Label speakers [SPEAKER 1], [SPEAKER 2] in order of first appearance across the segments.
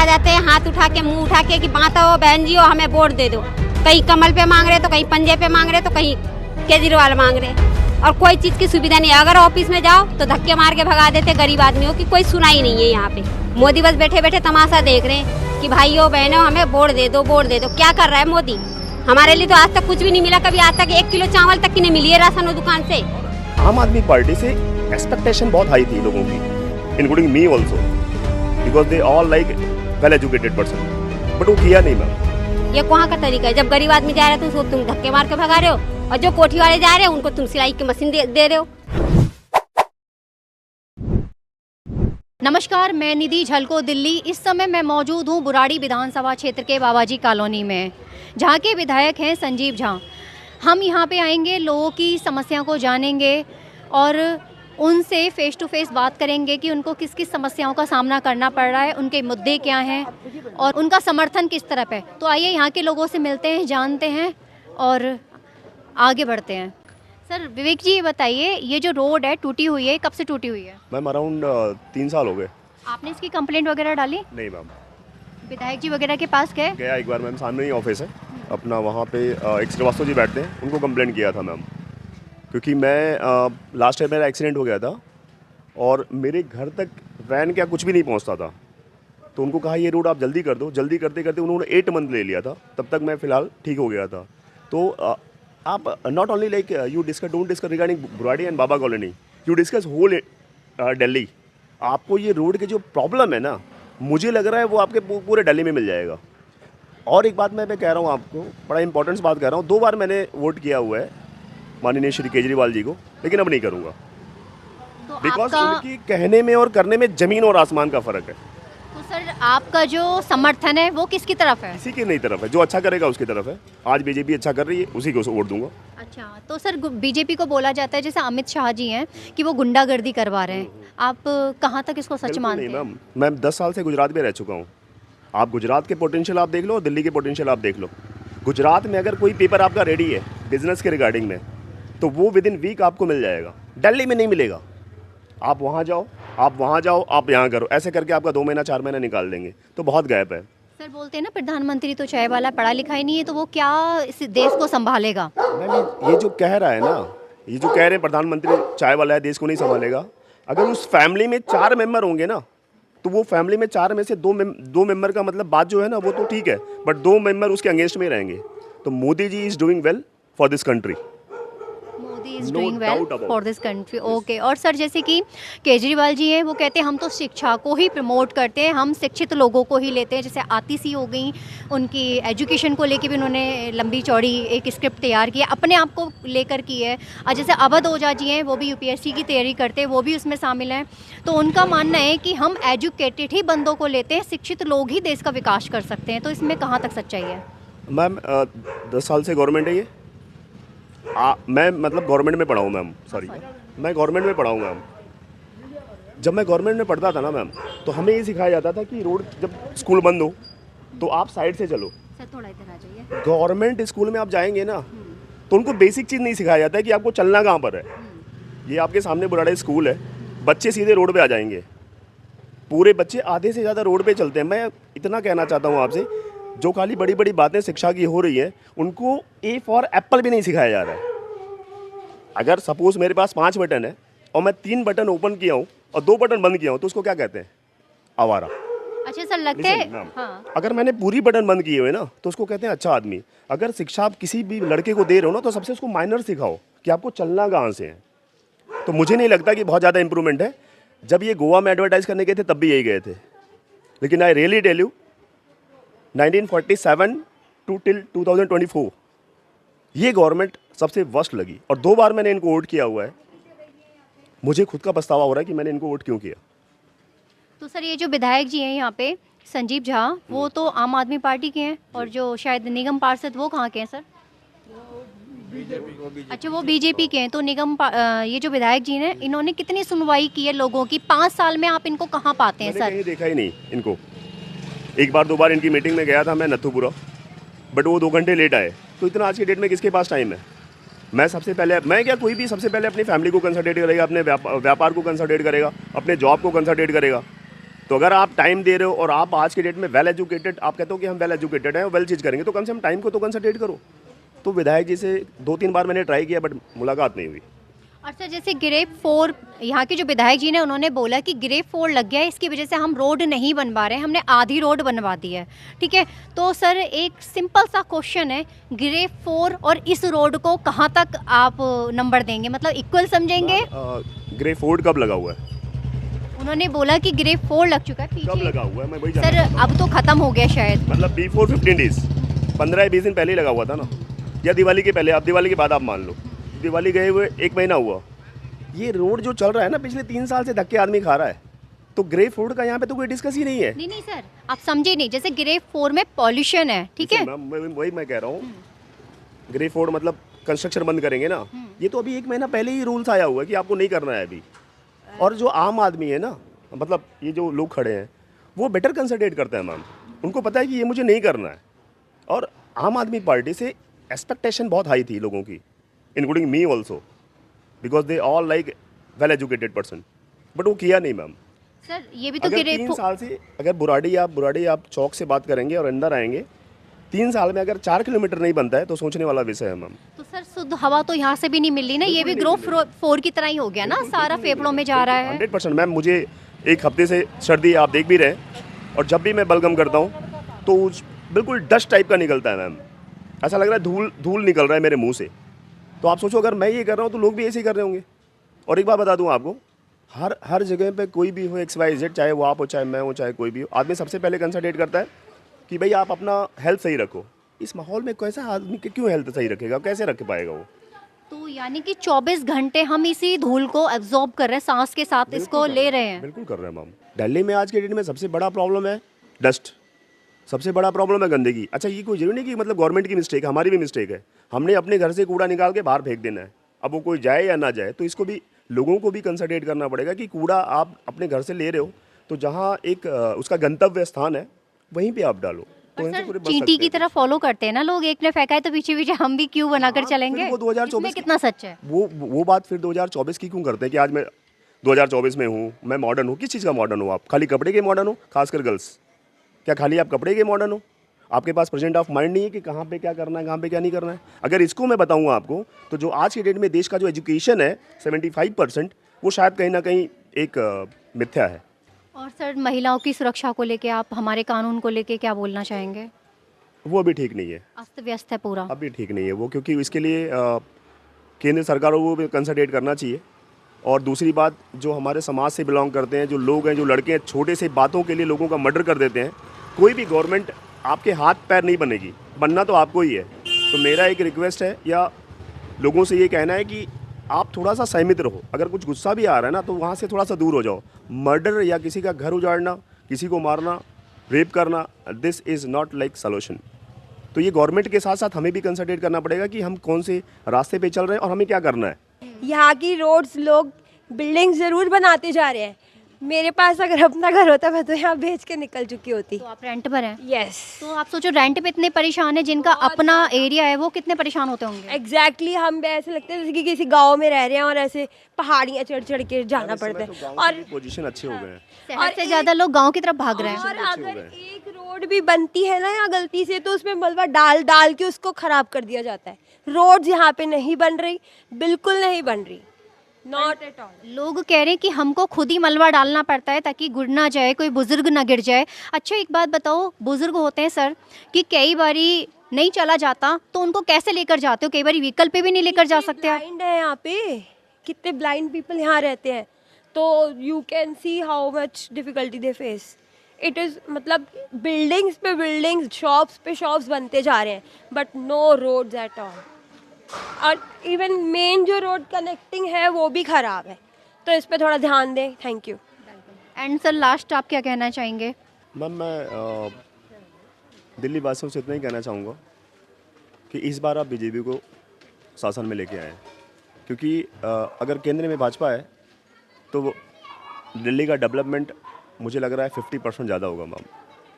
[SPEAKER 1] जाते हैं हाथ उठा के, मुंह उठा के कि बांटो बहन जी हमें वोट दे दो। कहीं कमल पे मांग रहे तो कहीं पंजे पे मांग रहे तो कहीं केजरीवाल मांग रहे, और कोई चीज की सुविधा नहीं है। अगर ऑफिस में जाओ तो धक्के मार के भगा देते गरीब आदमियों की, कोई सुनाई नहीं है यहाँ पे। मोदी बस बैठे बैठे तमाशा देख रहे हैं कि भाइयों बहनों हमें वोट दे दो, वोट दे दो। क्या कर रहा है मोदी? हमारे लिए तो आज तक कुछ भी नहीं मिला, कभी आज तक 1 किलो चावल तक की नहीं मिली है राशन दुकान से।
[SPEAKER 2] आम आदमी पार्टी से एक्सपेक्टेशन बहुत हाई थी लोगों की, including me also, because they all like well educated person, but वो किया नहीं मैम।
[SPEAKER 1] ये कहाँ का तरीका है? जब गरीब आदमी जा रहा है तो उसको तुम धक्के मार के भगा रहे हो, और जो कोठी वाले जा रहे हैं उनको तुम सिलाई की मशीन दे रहे हो।
[SPEAKER 3] नमस्कार, मैं निधि झलको दिल्ली। इस समय मैं मौजूद हूँ बुराड़ी विधानसभा क्षेत्र के बाबाजी कॉलोनी में, जहाँ के विधायक हैं संजीव झा। हम यहाँ पे आएंगे, लोगों की समस्याओं को जानेंगे और उनसे फेस टू फेस बात करेंगे कि उनको किस किस समस्याओं का सामना करना पड़ रहा है, उनके मुद्दे क्या हैं और उनका समर्थन किस तरफ है। तो आइए यहाँ के लोगों से मिलते हैं, जानते हैं और आगे बढ़ते हैं। सर विवेक जी, ये बताइए, ये जो रोड है टूटी हुई है, कब से टूटी हुई है?
[SPEAKER 2] मैम अराउंड 3 साल हो गए।
[SPEAKER 3] आपने इसकी कंप्लेंट वगैरह डाली?
[SPEAKER 2] नहीं मैम।
[SPEAKER 3] विधायक जी वगैरह के पास गए?
[SPEAKER 2] गया एक बार मैम, सामने ही ऑफिस है अपना, वहाँ पे एक श्रीवास्तव जी बैठते हैं, उनको कंप्लेंट किया था मैम, क्योंकि मैं लास्ट टाइम मेरा एक्सीडेंट हो गया था और मेरे घर तक वैन क्या कुछ भी नहीं पहुँचता था, तो उनको कहा ये रोड आप जल्दी कर दो। जल्दी करते करते उन्होंने 8 मंथ ले लिया था, तब तक मैं फ़िलहाल ठीक हो गया था। तो आप not only like you don't discuss regarding Burari and Baba colony, you discuss whole Delhi. आपको ये रोड के जो प्रॉब्लम है ना, मुझे लग रहा है वो आपके पूरे दिल्ली में मिल जाएगा। और एक बात मैं कह रहा हूँ आपको, बड़ा इंपॉर्टेंट बात कह रहा हूँ, 2 बार मैंने वोट किया हुआ है माननीय श्री केजरीवाल जी को, लेकिन अब नहीं करूँगा,
[SPEAKER 3] तो
[SPEAKER 2] बिकॉज उनकी कहने में और करने में ज़मीन और आसमान का फ़र्क है।
[SPEAKER 3] तो सर आपका जो समर्थन है वो किसकी तरफ है?
[SPEAKER 2] किसी की नहीं तरफ है, जो अच्छा करेगा उसकी तरफ है। आज बीजेपी अच्छा कर रही है, उसी को वोट दूंगा।
[SPEAKER 3] अच्छा, तो सर बीजेपी को बोला जाता है, जैसे अमित शाह जी हैं, कि वो गुंडागर्दी करवा रहे हैं। आप कहाँ तक इसको सच मानते हैं?
[SPEAKER 2] मैम, मैं 10 साल से गुजरात में रह चुका हूँ। आप गुजरात के पोटेंशियल आप देख लो, दिल्ली के पोटेंशियल आप देख लो। गुजरात में अगर कोई पेपर आपका रेडी है बिजनेस के रिगार्डिंग में, तो वो विद इन वीक आपको मिल जाएगा। दिल्ली में नहीं मिलेगा। आप वहाँ जाओ, आप यहाँ करो, ऐसे करके आपका 2 महीना 4 महीना निकाल देंगे, तो बहुत गैप है।
[SPEAKER 3] सर बोलते हैं ना, प्रधानमंत्री तो चाय वाला, पढ़ा लिखा ही नहीं है, तो वो क्या इस देश को संभालेगा?
[SPEAKER 2] मैम ये जो कह रहा है ना, ये जो कह रहे हैं प्रधानमंत्री चाय वाला है, देश को नहीं संभालेगा, अगर उस फैमिली में 4 मेंबर होंगे ना, तो वो फैमिली में 4 में से 2 मेंबर का मतलब बात जो है ना, वो तो ठीक है, बट 2 मेंबर उसके अगेंस्ट में रहेंगे। तो Modi ji is doing well for this country.
[SPEAKER 3] Modi is doing well for this country. Okay. और सर जैसे कि केजरीवाल जी हैं, वो कहते हैं हम तो शिक्षा को ही प्रमोट करते हैं, हम शिक्षित लोगों को ही लेते हैं। जैसे आतिशी हो गई, उनकी एजुकेशन को लेके भी उन्होंने लंबी चौड़ी एक स्क्रिप्ट तैयार की है, अपने आप को लेकर की है। और जैसे अवध ओझा जी हैं, वो भी यूपीएससी की तैयारी करते हैं, वो भी उसमें शामिल हैं। तो उनका मानना है कि हम एजुकेटेड ही बंदों को लेते हैं, शिक्षित लोग ही देश का विकास कर सकते हैं। तो इसमें कहाँ तक सच्चाई है?
[SPEAKER 2] मैम 10 साल से गवर्नमेंट है ये। मैं मतलब गवर्नमेंट में पढ़ा हूँ मैम, सॉरी, मैं गवर्नमेंट में पढ़ा हूँ मैम। जब मैं गवर्नमेंट में पढ़ता था ना मैम, तो हमें ये सिखाया जाता था कि रोड जब स्कूल बंद हो तो आप साइड से चलो।
[SPEAKER 3] सर थोड़ा इधर आ जाइए।
[SPEAKER 2] गवर्नमेंट स्कूल में आप जाएंगे ना, तो उनको बेसिक चीज़ नहीं सिखाया जाता है कि आपको चलना कहाँ पर है। ये आपके सामने बुराड़ी स्कूल है, बच्चे सीधे रोड पे आ जाएंगे, पूरे बच्चे आधे से ज़्यादा रोड पे चलते हैं। मैं इतना कहना चाहता हूँ आपसे, जो खाली बड़ी बड़ी बातें शिक्षा की हो रही है, उनको ए फॉर एप्पल भी नहीं सिखाया जा रहा है। अगर सपोज मेरे पास 5 बटन है और मैं 3 बटन ओपन किया हूँ और 2 बटन बंद किया हूँ, तो उसको क्या कहते हैं? आवारा।
[SPEAKER 3] अच्छा सर, लगता है हाँ।
[SPEAKER 2] अगर मैंने पूरी बटन बंद किए हुए ना, तो उसको कहते हैं अच्छा आदमी। अगर शिक्षा आप किसी भी लड़के को दे रहे हो ना, तो सबसे उसको माइनर सिखाओ कि आपको चलना कहाँ से है। तो मुझे नहीं लगता कि बहुत ज़्यादा इंप्रूवमेंट है। जब ये गोवा में एडवर्टाइज करने गए थे तब भी यही गए थे, लेकिन I really tell you 1947 to till 2024 ये गवर्नमेंट सबसे वर्स्ट लगी। और 2 बार मैंने इनको वोट किया हुआ है, मुझे खुद का पछतावा हो रहा है कि मैंने इनको वोट क्यों किया। तो
[SPEAKER 3] सर ये जो विधायक जी हैं यहाँ पे संजीव झा, वो तो आम आदमी पार्टी के हैं, और जो शायद निगम पार्षद वो कहाँ के हैं सर? अच्छा, वो बीजेपी के हैं। तो ये जो विधायक जी हैं, इन्होंने कितनी सुनवाई की है लोगों की? 5 साल में आप इनको कहाँ पाते हैं सर?
[SPEAKER 2] मैंने कहीं देखा ही नहीं इनको। 1 बार 2 बार इनकी मीटिंग में गया था मैं नथुपुरा, बट वो 2 घंटे लेट आए। तो इतना आज की डेट में किसके पास टाइम है? मैं सबसे पहले, मैं क्या, कोई भी सबसे पहले अपनी फैमिली को कंसल्टेट करेगा, अपने व्यापार को कंसल्टेट करेगा, अपने जॉब को कंसल्टेट करेगा। तो अगर आप टाइम दे रहे हो और आप आज के डेट में वेल एजुकेटेड, आप कहते हो कि हम वेल एजुकेटेड हैं, वेल चीज़ करेंगे, तो कम से कम टाइम को तो कंसंट्रेट करो। तो विधायक जी से 2-3 बार मैंने ट्राई किया, बट मुलाकात नहीं हुई।
[SPEAKER 3] और सर जैसे ग्रेड 4 यहाँ के जो विधायक जी ने उन्होंने बोला कि ग्रेड 4 लग गया है, इसकी वजह से हम रोड नहीं बनवा रहे हैं, हमने आधी रोड बनवा दी है, ठीक है। तो सर एक सिंपल सा क्वेश्चन है, ग्रेड 4 और इस रोड को कहाँ तक आप नंबर देंगे, मतलब इक्वल समझेंगे?
[SPEAKER 2] ग्रे फोर्ड कब लगा हुआ है?
[SPEAKER 3] उन्होंने बोला कि ग्रेड 4 लग चुका है
[SPEAKER 2] कब
[SPEAKER 3] पीछे।
[SPEAKER 2] लगा हुआ है, मैं वही
[SPEAKER 3] सर
[SPEAKER 2] जानना चाहता
[SPEAKER 3] अब तो ख़त्म हो गया शायद।
[SPEAKER 2] हूं। मतलब बिफोर 15 डेज, 15 या 20 दिन पहले ही लगा हुआ था ना, या दिवाली के पहले, आप दिवाली के बाद आप मान लो, दिवाली गए हुए 1 महीना हुआ। ये रोड जो चल रहा है ना पिछले 3 साल से, धक्के आदमी खा रहा है। तो ग्रे फोर्ड का यहाँ पे तो कोई डिस्कस ही नहीं है।
[SPEAKER 3] नहीं सर, आप समझे नहीं, जैसे ग्रेड 4 में पॉल्यूशन है, ठीक है।
[SPEAKER 2] वही मैं कह रहा हूँ, ग्रे फोर्ड मतलब कंस्ट्रक्शन बंद करेंगे ना, ये तो अभी 1 महीना पहले ही रूल्स आया हुआ है कि आपको नहीं करना है अभी। और जो आम आदमी है ना, मतलब ये जो लोग खड़े हैं, वो बेटर कंसंट्रेट करते हैं मैम, उनको पता है कि ये मुझे नहीं करना है। और आम आदमी पार्टी से एक्सपेक्टेशन बहुत हाई थी लोगों की, including me also, because they all like well educated person, but वो किया नहीं मैम।
[SPEAKER 3] सर ये भी तो
[SPEAKER 2] अगर 3 साल से, अगर बुराड़ी आप चौक से बात करेंगे और अंदर आएंगे, 3 साल में अगर 4 किलोमीटर नहीं बनता है तो सोचने वाला विषय है मैम।
[SPEAKER 3] तो सर शुद्ध हवा तो यहाँ से भी नहीं मिल रही ना, ये भी ग्रोथ 4 की तरह ही हो गया ना, सारा फेफड़ों में जा रहा है।
[SPEAKER 2] 100% मैम, मुझे 1 हफ्ते से सर्दी आप देख भी रहे हैं, और जब भी मैं बलगम करता हूँ तो बिल्कुल डस्ट टाइप का निकलता है मैम, ऐसा लग रहा है धूल निकल रहा है मेरे मुंह से। तो आप सोचो अगर मैं ये कर रहा हूँ तो लोग भी ऐसे ही कर रहे होंगे। और एक बात बता दूँ आपको, हर जगह पे कोई भी हो, XYZ, चाहे वो आप हो, चाहे मैं हो, चाहे कोई भी हो, आदमी सबसे पहले कंसंट्रेट करता है कि भाई आप अपना हेल्थ सही रखो। इस माहौल में कैसा आदमी क्यों हेल्थ सही रखेगा, कैसे रख पाएगा वो?
[SPEAKER 3] तो यानी कि 24 घंटे हम इसी धूल को एब्जॉर्ब कर रहे हैं, सांस के साथ इसको ले रहे हैं।
[SPEAKER 2] बिल्कुल कर रहे हैं मैम। दिल्ली में आज के डेट में सबसे बड़ा प्रॉब्लम है डस्ट, सबसे बड़ा प्रॉब्लम है गंदगी। अच्छा, ये कोई जरूरी नहीं कि मतलब गवर्नमेंट की मिस्टेक है, हमारी भी मिस्टेक है, हमने अपने घर से कूड़ा निकाल के बाहर फेंक देना है। अब वो कोई जाए या ना जाए, तो इसको भी लोगों को भी कंसंट्रेट करना पड़ेगा कि कूड़ा आप अपने घर से ले रहे हो तो जहाँ एक उसका गंतव्य स्थान है वहीं पे आप डालो। तो इनसे पूरे बच
[SPEAKER 3] चींटी
[SPEAKER 2] सकते
[SPEAKER 3] की
[SPEAKER 2] हैं।
[SPEAKER 3] तरह फॉलो करते हैं ना लोग, एक ने फेंका है तो पीछे पीछे हम भी क्यों बनाकर चलेंगे?
[SPEAKER 2] फिर वो 2024
[SPEAKER 3] इसमें कितना सच है?
[SPEAKER 2] वो बात फिर 2024 की क्यों करते हैं कि आज मैं 2024 में हूँ, मैं मॉडर्न हूँ? किस चीज़ का मॉडर्न हो आप? खाली कपड़े के मॉडर्न हो? खासकर गर्ल्स, क्या खाली आप कपड़े के मॉडर्न हो? आपके पास प्रेजेंट ऑफ माइंड नहीं है कि कहाँ पे क्या करना है, कहाँ पे क्या नहीं करना है? अगर इसको मैं बताऊँ आपको, तो जो आज की डेट में देश का जो एजुकेशन है 75%, वो शायद कहीं ना कहीं एक मिथ्या है।
[SPEAKER 3] और सर महिलाओं की सुरक्षा को लेके आप हमारे कानून को लेके क्या बोलना चाहेंगे?
[SPEAKER 2] वो अभी ठीक नहीं है,
[SPEAKER 3] अस्त व्यस्त है पूरा।
[SPEAKER 2] अभी ठीक नहीं है वो, क्योंकि इसके लिए केंद्र सरकारों को भी कंसंट्रेट करना चाहिए। और दूसरी बात, जो हमारे समाज से बिलोंग करते हैं, जो लोग हैं, जो लड़के हैं, छोटे से बातों के लिए लोगों का मर्डर कर देते हैं। कोई भी गवर्नमेंट आपके हाथ पैर नहीं बनेगी, बनना तो आपको ही है। तो मेरा एक रिक्वेस्ट है, या लोगों से ये कहना है कि आप थोड़ा सा सहमित रहो। अगर कुछ गुस्सा भी आ रहा है ना, तो वहाँ से थोड़ा सा दूर हो जाओ। मर्डर या किसी का घर उजाड़ना, किसी को मारना, रेप करना, this is not like solution. तो ये गवर्नमेंट के साथ साथ हमें भी कंसंट्रेट करना पड़ेगा कि हम कौन से रास्ते पे चल रहे हैं और हमें क्या करना है।
[SPEAKER 4] यहाँ की रोड्स लोग बिल्डिंग ज़रूर बनाते जा रहे हैं। मेरे पास अगर अपना घर होता मैं तो यहाँ बेच के निकल चुकी होती।
[SPEAKER 3] तो आप रेंट पर हैं?
[SPEAKER 4] यस,
[SPEAKER 3] तो आप सोचो रेंट पे इतने परेशान है, जिनका अपना एरिया है वो कितने परेशान होते होंगे।
[SPEAKER 4] एग्जैक्टली हम ऐसे लगता है जैसे कि किसी गांव में रह रहे हैं और ऐसे पहाड़ियाँ चढ़ चढ़ के जाना पड़ता है। और
[SPEAKER 2] पोजीशन अच्छे हो गए हैं।
[SPEAKER 3] शहर से ज्यादा लोग गांव की तरफ भाग रहे हैं।
[SPEAKER 4] और अगर एक रोड भी बनती है ना यहाँ गलती से, तो उसमें मलबा डाल डाल के उसको खराब कर दिया जाता है। रोड्स यहाँ पे नहीं बन रही, बिल्कुल नहीं बन रही, नॉट एट ऑल।
[SPEAKER 3] लोग कह रहे हैं कि हमको खुद ही मलबा डालना पड़ता है ताकि गिर ना जाए, कोई बुजुर्ग ना गिर जाए। अच्छा एक बात बताओ, बुजुर्ग होते हैं सर कि कई बारी नहीं चला जाता, तो उनको कैसे लेकर जाते हो? कई बारी व्हीकल पे भी नहीं लेकर जा सकते आप।
[SPEAKER 4] ब्लाइंड है यहाँ पे, कितने ब्लाइंड पीपल यहाँ रहते हैं, तो you can see how much difficulty they face. It is मतलब बिल्डिंग्स पे बिल्डिंग्स, शॉप्स पे शॉप्स बनते जा रहे हैं, but no roads at all. और इवन मेन जो रोड कनेक्टिंग है वो भी ख़राब है, तो इस पे थोड़ा ध्यान दें। Thank you.
[SPEAKER 3] And sir last आप क्या कहना चाहेंगे?
[SPEAKER 2] मैम, मैं दिल्ली वासियों से इतना ही कहना चाहूँगा कि इस बार आप बीजेपी को शासन में लेके आए, क्योंकि अगर केंद्र में भाजपा है तो दिल्ली का डेवलपमेंट मुझे लग रहा है 50% ज़्यादा होगा मैम।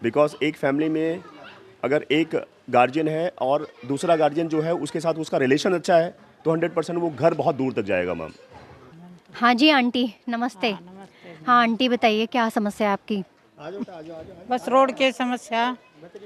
[SPEAKER 2] बिकॉज एक फैमिली में अगर एक गार्जियन है और दूसरा गार्जियन जो है उसके साथ उसका रिलेशन अच्छा है, तो 100% वो घर बहुत दूर तक जाएगा मैम।
[SPEAKER 3] हाँ जी आंटी नमस्ते। हाँ आंटी बताइए क्या समस्या है आपकी?
[SPEAKER 5] बस रोड की समस्या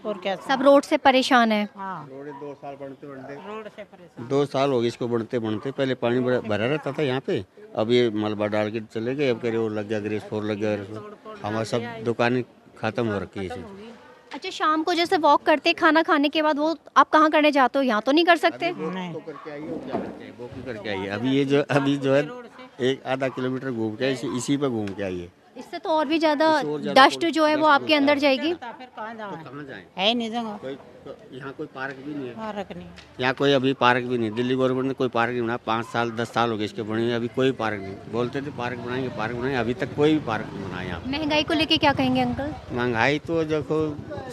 [SPEAKER 5] और क्या।
[SPEAKER 3] सब रोड से परेशान है।
[SPEAKER 5] हाँ,
[SPEAKER 6] रोड 2 साल बनते बनते
[SPEAKER 5] रोड से परेशान।
[SPEAKER 6] 2 साल हो गए इसको बनते बनते। पहले पानी भरा रहता था यहाँ पे, अब ये मलबा डाल के चले गए। अब कह रहे वो लग गया ग्रेस 4 लग गया। हमारा सब दुकानें खत्म हो रखी है इसे।
[SPEAKER 3] अच्छा, शाम को जैसे वॉक करते खाना खाने के बाद वो आप कहाँ करने जाते हो? यहाँ तो नहीं कर सकते?
[SPEAKER 5] नहीं,
[SPEAKER 6] तो करके आइए और क्या करके आइए, वो भी करके आइए। अभी जो है 1-आधा किलोमीटर घूम के इसी पे घूम के आइए।
[SPEAKER 3] इससे तो और भी ज़्यादा डस्ट जो है वो आपके अंदर जाएगी।
[SPEAKER 5] फिर कहाँ जाओ?
[SPEAKER 6] कहाँ जाएं?
[SPEAKER 5] है ही नहीं जगह,
[SPEAKER 6] कोई यहाँ कोई पार्क भी नहीं है।
[SPEAKER 5] पार्क नहीं।
[SPEAKER 6] यहाँ कोई अभी पार्क भी नहीं। दिल्ली गवर्नमेंट ने कोई पार्क नहीं बनाया। 5 साल 10 साल हो गए इसके बने, अभी कोई पार्क नहीं। बोलते थे पार्क बनाएंगे पार्क बनाएंगे, अभी तक कोई भी पार्क नहीं बनाया यहाँ।
[SPEAKER 3] महंगाई को लेके क्या कहेंगे अंकल?
[SPEAKER 6] महंगाई तो देखो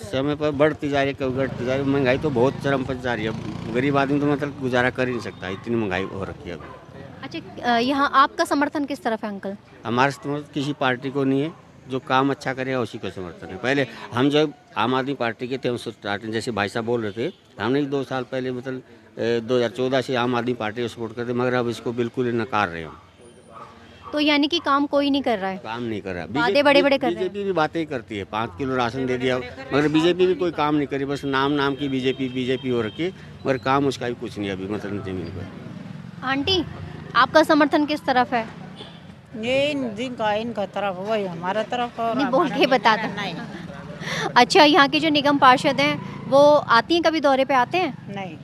[SPEAKER 6] समय पर बढ़ती जा रही है, कभी घटती जा रही है। महंगाई तो बहुत चरम पर जा रही है। गरीब आदमी तो मतलब गुजारा कर ही नहीं सकता, इतनी महंगाई हो रखी है अभी।
[SPEAKER 3] अच्छा, यहाँ आपका समर्थन किस तरफ है अंकल?
[SPEAKER 6] हमारे समर्थन किसी पार्टी को नहीं है, जो काम अच्छा करेगा उसी को समर्थन है। पहले हम जब आम आदमी पार्टी के थे, हम स्टार्टिंग जैसे भाई साहब बोल रहे थे, हमने 2 साल पहले मतलब 2014 से आम आदमी पार्टी को सपोर्ट करते, मगर अब इसको बिल्कुल ही नकार रहे हम।
[SPEAKER 3] तो यानी कि काम कोई नहीं कर रहा है,
[SPEAKER 6] काम नहीं कर रहा।
[SPEAKER 3] बातें बड़े-बड़े कर रहे हैं।
[SPEAKER 6] बीजेपी भी बातें ही करती है, 5 किलो राशन दे दिया, मगर बीजेपी भी कोई काम नहीं करी। बस नाम की बीजेपी हो रखी है, मगर काम उसका भी कुछ नहीं अभी मतलब जमीन पर।
[SPEAKER 3] आंटी, आपका समर्थन किस तरफ है?
[SPEAKER 5] ये इनका तरफ वही हमारा तरफ। और
[SPEAKER 3] नहीं, बोल
[SPEAKER 5] हमारा
[SPEAKER 3] के बता दो।
[SPEAKER 5] नहीं
[SPEAKER 3] अच्छा, यहाँ के जो निगम पार्षद हैं वो आती हैं, कभी दौरे पे आते हैं?
[SPEAKER 5] नहीं,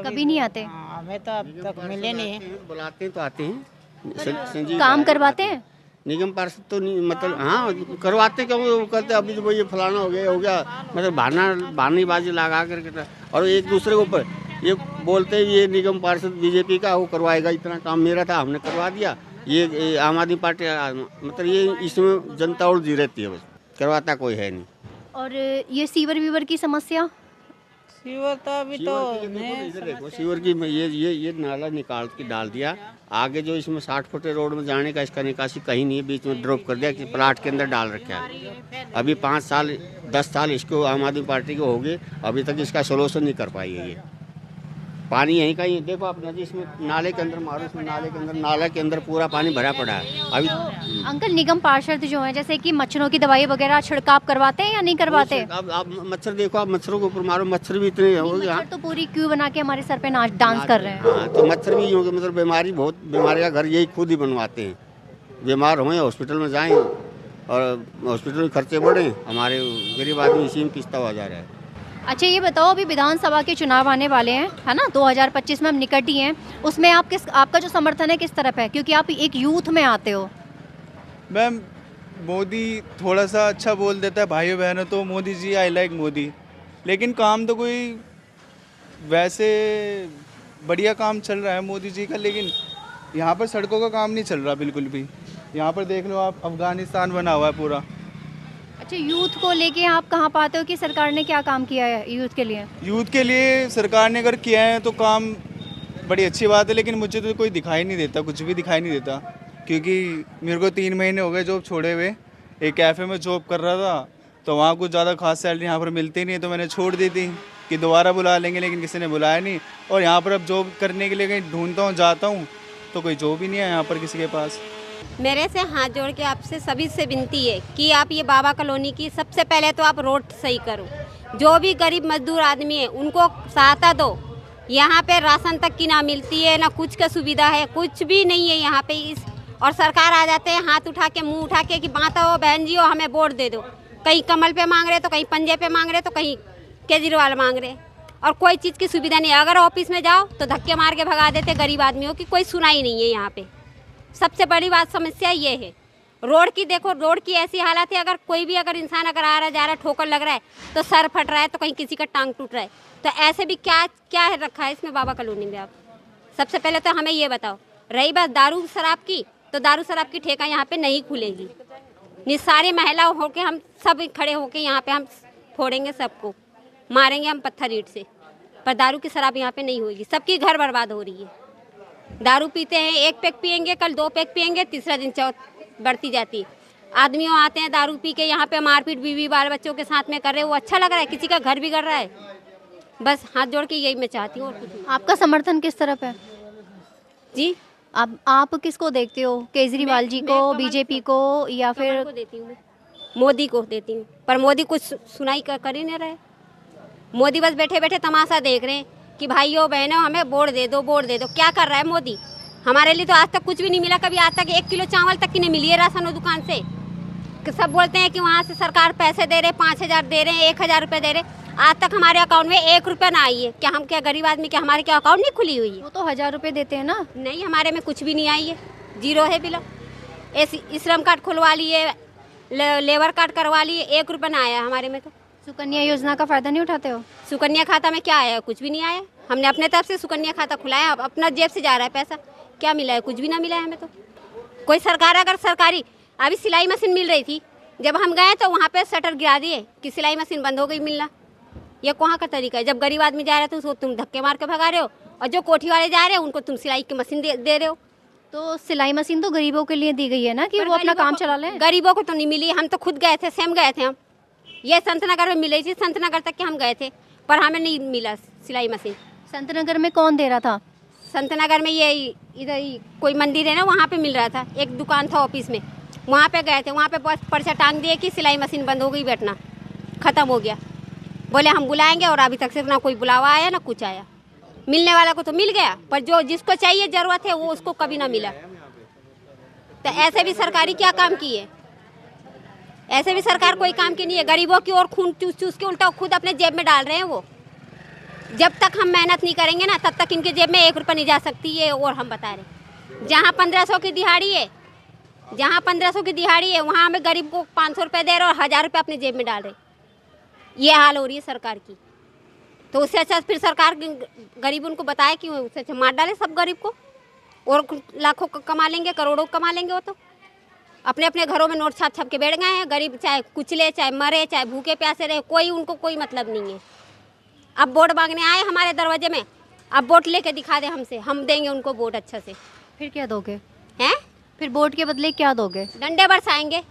[SPEAKER 3] कभी नहीं आते?
[SPEAKER 5] हाँ, हमें तो अब तक मिले नहीं है।
[SPEAKER 6] बुलाते तो आते हैं, संजीव
[SPEAKER 3] काम करवाते हैं?
[SPEAKER 6] निगम पार्षद तो नहीं, मतलब हाँ करवाते क्यों, वो कहते अभी तो ये फलाना हो गया मतलब बहानेबाजी लगा करके, और एक दूसरे के ऊपर ये बोलते हैं ये निगम पार्षद बीजेपी का, वो करवाएगा, इतना काम मेरा था हमने करवा दिया। ये आम आदमी पार्टी मतलब ये इसमें जनता और जी रहती है, बस करवाता कोई है नहीं।
[SPEAKER 3] और ये सीवर वीवर की समस्या?
[SPEAKER 5] सीवर तो अभी तो
[SPEAKER 6] इधर देखो सीवर की ये नाला निकाल के डाल दिया। आगे जो इसमें 60 फुट रोड में जाने का इसका निकासी कहीं नहीं है, बीच में ड्रॉप कर दिया कि प्लाट के अंदर डाल रखा है। अभी 5 साल 10 साल इसको आम आदमी पार्टी को हो गए, अभी तक इसका सोल्यूशन नहीं कर पाई है। ये पानी यहीं का ही देखो आप नदी, इसमें नाले के अंदर मारो, इसमें नाले के अंदर पूरा पानी भरा पड़ा है अभी।
[SPEAKER 3] अंकल, निगम पार्षद जो हैं जैसे कि मच्छरों की दवाई वगैरह छिड़काव करवाते हैं या नहीं करवाते?
[SPEAKER 6] अब आप मच्छर देखो, आप मच्छरों के ऊपर मारो, मच्छर भी इतने हो गए।
[SPEAKER 3] मच्छर तो पूरी क्यू बना के हमारे सर पे डांस कर रहे हैं।
[SPEAKER 6] हाँ, तो मच्छर भी होंगे, मतलब बीमारी का घर यही खुद ही बनवाते हैं। बीमार हों हॉस्पिटल में जाएं और हॉस्पिटल में खर्चे बढ़े, हमारे गरीब आदमी इसी में पिसता हुआ जा रहा है।
[SPEAKER 3] अच्छा, ये बताओ, अभी विधानसभा के चुनाव आने वाले हैं, है ना? 2025 में हम निकट ही हैं, उसमें आपका जो समर्थन है किस तरफ है? क्योंकि आप एक यूथ में आते हो।
[SPEAKER 7] मैम, मोदी थोड़ा सा अच्छा बोल देता है, भाइयों बहनों, तो मोदी जी आई लाइक मोदी, लेकिन काम तो कोई वैसे बढ़िया काम चल रहा है मोदी जी का, लेकिन यहाँ पर सड़कों का काम नहीं चल रहा बिल्कुल भी। यहाँ पर देख लो आप, अफगानिस्तान बना हुआ है पूरा।
[SPEAKER 3] अच्छा, यूथ को लेके आप कहाँ पाते हो कि सरकार ने क्या काम किया है यूथ के लिए?
[SPEAKER 7] यूथ के लिए सरकार ने अगर किया है तो काम बड़ी अच्छी बात है, लेकिन मुझे तो कोई दिखाई नहीं देता, कुछ भी दिखाई नहीं देता। क्योंकि मेरे को 3 महीने हो गए जॉब छोड़े हुए। एक कैफ़े में जॉब कर रहा था, तो वहाँ कुछ ज़्यादा खास सैलरी यहाँ पर मिलती नहीं है, तो मैंने छोड़ दी थी कि दोबारा बुला लेंगे, लेकिन किसी ने बुलाया नहीं। और यहाँ पर अब जॉब करने के लिए कहीं ढूंढता हूँ, जाता हूँ, तो कोई जॉब ही नहीं है यहाँ पर किसी के पास।
[SPEAKER 1] मेरे से हाथ जोड़ के आपसे सभी से विनती है कि आप ये बाबा कॉलोनी की सबसे पहले तो आप रोड सही करो। जो भी गरीब मजदूर आदमी है उनको सहायता दो। यहाँ पे राशन तक की ना मिलती है, ना कुछ का सुविधा है, कुछ भी नहीं है यहाँ पे। और सरकार आ जाते हैं हाथ उठा के, मुंह उठा के कि बाता हो बहन जी हो, हमें वोट दे दो। कहीं कमल पे मांग रहे तो कहीं पंजे पे मांग रहे तो कहीं केजरीवाल मांग रहे, और कोई चीज़ की सुविधा नहीं है। अगर ऑफिस में जाओ तो धक्के मार के भगा देते गरीब आदमियों की, कोई सुनाई नहीं है यहाँ पे। सबसे बड़ी बात समस्या ये है रोड की। देखो रोड की ऐसी हालत है, अगर कोई भी अगर इंसान अगर आ रहा जा रहा ठोकर लग रहा है तो सर फट रहा है, तो कहीं किसी का टांग टूट रहा है। तो ऐसे भी क्या है रखा है इसमें बाबा कॉलोनी में? आप सबसे पहले तो हमें ये बताओ। रही बात दारू शराब की, तो दारू शराब की ठेका यहाँ पे नहीं खुलेगी। सारी महिला होके हम सब खड़े होके यहाँ पे हम फोड़ेंगे, सबको मारेंगे हम पत्थर ईंट से, पर दारू की शराब यहाँ पे नहीं होगी। सबकी घर बर्बाद हो रही है। दारू पीते हैं, 1 पैक पियेंगे, कल 2 पैक पियेंगे, तीसरा दिन बढ़ती जाती है। आदमियों आते हैं दारू पी के यहाँ पे मारपीट बीवी बाल बच्चों के साथ में कर रहे हैं, वो अच्छा लग रहा है? किसी का घर बिगड़ रहा है? बस हाथ जोड़ के यही मैं चाहती हूँ, और कुछ नहीं।
[SPEAKER 3] आपका समर्थन किस तरफ है
[SPEAKER 1] जी?
[SPEAKER 3] आप किसको देखते हो? केजरीवाल जी को, बीजेपी को, या फिर
[SPEAKER 1] को देती हूँ मैं। मोदी को देती हूँ, पर मोदी कुछ सुनाई कर ही नहीं रहे। मोदी बस बैठे बैठे तमाशा देख रहे हैं कि भाइयों बहनों हमें वोट दे दो, वोट दे दो। क्या कर रहा है मोदी? हमारे लिए तो आज तक कुछ भी नहीं मिला। कभी आज तक 1 किलो चावल तक की नहीं मिली है राशन दुकान से। सब बोलते हैं कि वहाँ से सरकार पैसे दे रहे, 5,000 दे रहे हैं, 1,000 रुपये दे रहे। आज तक हमारे अकाउंट में 1 रुपया ना आई है। क्या हम क्या गरीब आदमी, क्या हमारे क्या अकाउंट नहीं खुली हुई है?
[SPEAKER 3] वो तो 1,000 रुपये देते हैं ना।
[SPEAKER 1] नहीं, हमारे में कुछ भी नहीं आई है, जीरो है बिल। श्रम कार्ड खुलवा लिए, लेबर कार्ड करवा लिए, 1 रुपया ना आया हमारे में। तो
[SPEAKER 3] सुकन्या योजना का फ़ायदा नहीं उठाते हो?
[SPEAKER 1] सुकन्या खाता में क्या आया? कुछ भी नहीं आया। हमने अपने तरफ से सुकन्या खाता खुलाया, अब अपना जेब से जा रहा है पैसा। क्या मिला है? कुछ भी ना मिला है हमें। तो कोई सरकार अगर सरकारी अभी सिलाई मशीन मिल रही थी, जब हम गए तो वहाँ पे शटर गिरा दिए कि सिलाई मशीन बंद हो गई मिलना। ये कहाँ का तरीका है? जब गरीब आदमी जा रहा है तो उसको तुम धक्के मार के भगा रहे हो, और जो कोठी वाले जा रहे हैं उनको तुम सिलाई की मशीन दे रहे हो।
[SPEAKER 3] तो सिलाई मशीन तो गरीबों के लिए दी गई है ना, कि वो अपना काम चला लें।
[SPEAKER 1] गरीबों को तो नहीं मिली। हम तो खुद गए थे, स्वयं गए थे हम। ये संतनगर में मिली थी, संतनगर तक के हम गए थे, पर हमें नहीं मिला सिलाई मशीन।
[SPEAKER 3] संतनगर में कौन दे रहा था?
[SPEAKER 1] संतनगर में ये इधर ही कोई मंदिर है ना, वहाँ पे मिल रहा था। एक दुकान था ऑफिस में, वहाँ पे गए थे। वहाँ पे बस पर्चा टांग दिए कि सिलाई मशीन बंद हो गई, बैठना ख़त्म हो गया। बोले हम बुलाएंगे, और अभी तक से ना कोई बुलावा आया ना कुछ आया। मिलने वाला को तो मिल गया, पर जो जिसको चाहिए ज़रूरत है वो उसको कभी ना मिला। तो ऐसे भी सरकारी क्या काम की है? ऐसे भी सरकार कोई काम की नहीं है। गरीबों की और खून चूस चूस के उल्टा खुद अपने जेब में डाल रहे हैं वो। जब तक हम मेहनत नहीं करेंगे ना, तब तक इनके जेब में 1 रुपया नहीं जा सकती है। और हम बता रहे, जहाँ 1500 की दिहाड़ी है, जहाँ 1500 की दिहाड़ी है, वहाँ हमें गरीब को 500 रुपये दे रहे और 1000 रुपये अपने जेब में डाल रहे। ये हाल हो रही है सरकार की। तो उससे अच्छा फिर सरकार गरीब उनको बताए कि उससे अच्छा मार डाले सब गरीब को, और लाखों कमा लेंगे, करोड़ों कमा लेंगे। वो तो अपने अपने घरों में नोट छाप छाप के बैठ गए हैं। गरीब चाहे कुचले, चाहे मरे, चाहे भूखे प्यासे रहे, कोई उनको कोई मतलब नहीं है। अब वोट मांगने आए हमारे दरवाजे में, अब वोट लेके दिखा दे हमसे, हम देंगे उनको वोट अच्छा से।
[SPEAKER 3] फिर क्या दोगे?
[SPEAKER 1] हैं?
[SPEAKER 3] फिर वोट के बदले क्या दोगे?
[SPEAKER 1] डंडे बरसाएंगे।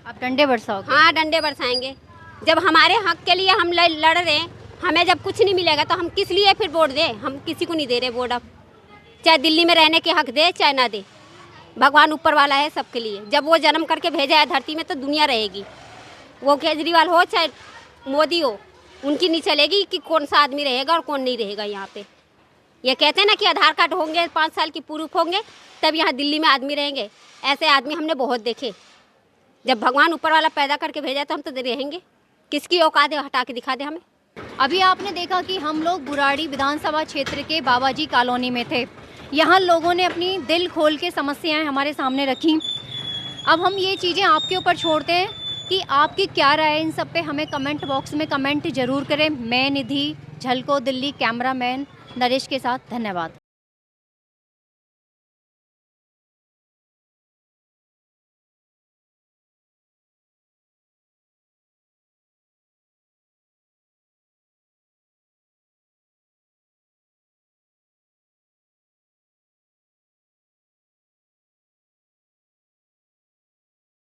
[SPEAKER 3] आप डंडे बरसाओगे?
[SPEAKER 1] हाँ, डंडे बरसाएंगे। जब हमारे हक के लिए हम लड़ रहे हैं, हमें जब कुछ नहीं मिलेगा तो हम किस लिए फिर वोट दें? हम किसी को नहीं दे रहे वोट। अब चाहे दिल्ली में रहने के हक दे चाहे ना दे, भगवान ऊपर वाला है सबके लिए। जब वो जन्म करके भेजा है धरती में तो दुनिया रहेगी। वो केजरीवाल हो चाहे मोदी हो, उनकी नहीं चलेगी कि कौन सा आदमी रहेगा और कौन नहीं रहेगा यहाँ पे। ये कहते हैं ना कि आधार कार्ड होंगे, 5 साल की प्रूफ होंगे, तब यहाँ दिल्ली में आदमी रहेंगे। ऐसे आदमी हमने बहुत देखे। जब भगवान ऊपर वाला पैदा करके भेजा तो हम तो रहेंगे। किसकी औकात है? हटा के दिखा दे हमें।
[SPEAKER 3] अभी आपने देखा कि हम लोग बुराड़ी विधानसभा क्षेत्र के बाबाजी कॉलोनी में थे। यहाँ लोगों ने अपनी दिल खोल के समस्याएं हमारे सामने रखी। अब हम ये चीज़ें आपके ऊपर छोड़ते हैं कि आपकी क्या राय है इन सब पे। हमें कमेंट बॉक्स में कमेंट ज़रूर करें। मैं निधि झलको, दिल्ली कैमरामैन नरेश के साथ, धन्यवाद।